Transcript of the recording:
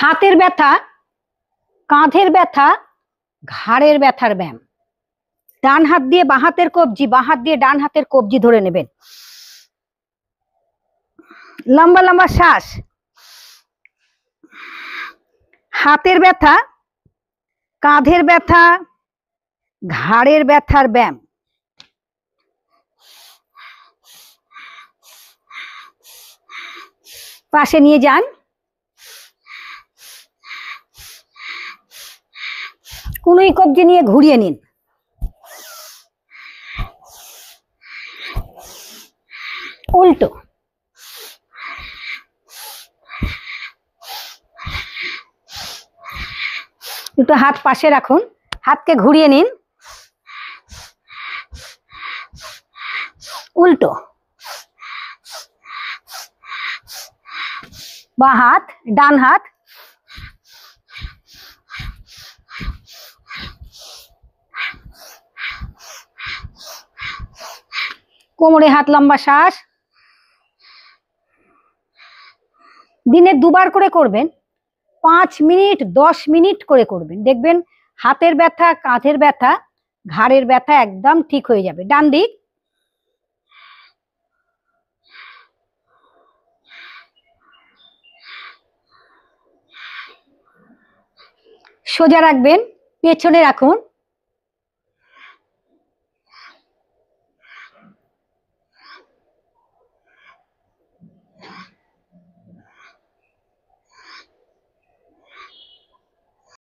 হাতের ব্যথা, কাঁধের ব্যথা, ঘাড়ের ব্যথার ব্যায়াম। ডান হাত দিয়ে বাঁ হাতের কবজি, বাঁ হাত দিয়ে ডান হাতের কবজি ধরে নেবেন। লম্বা লম্বা শ্বাস। হাতের ব্যথা, কাঁধের ব্যথা, ঘাড়ের ব্যথার ব্যায়াম। পাশে নিয়ে যান। কোনোই কবজি নিয়ে ঘুরিয়ে নিন। উল্টো। দুটো হাত পাশে রাখুন, হাতকে ঘুরিয়ে নিন। উল্টো। বাঁ হাত, ডান হাত। কোমরে হাত, লম্বা শ্বাস। দিনে দুবার করে করবেন, 5 মিনিট 10 মিনিট করে করবেন। দেখবেন হাতের ব্যথা, কাঁধের ব্যথা, ঘাড়ের ব্যথা একদম ঠিক হয়ে যাবে। ডান দিক। সোজা রাখবেন, পেছনে রাখুন।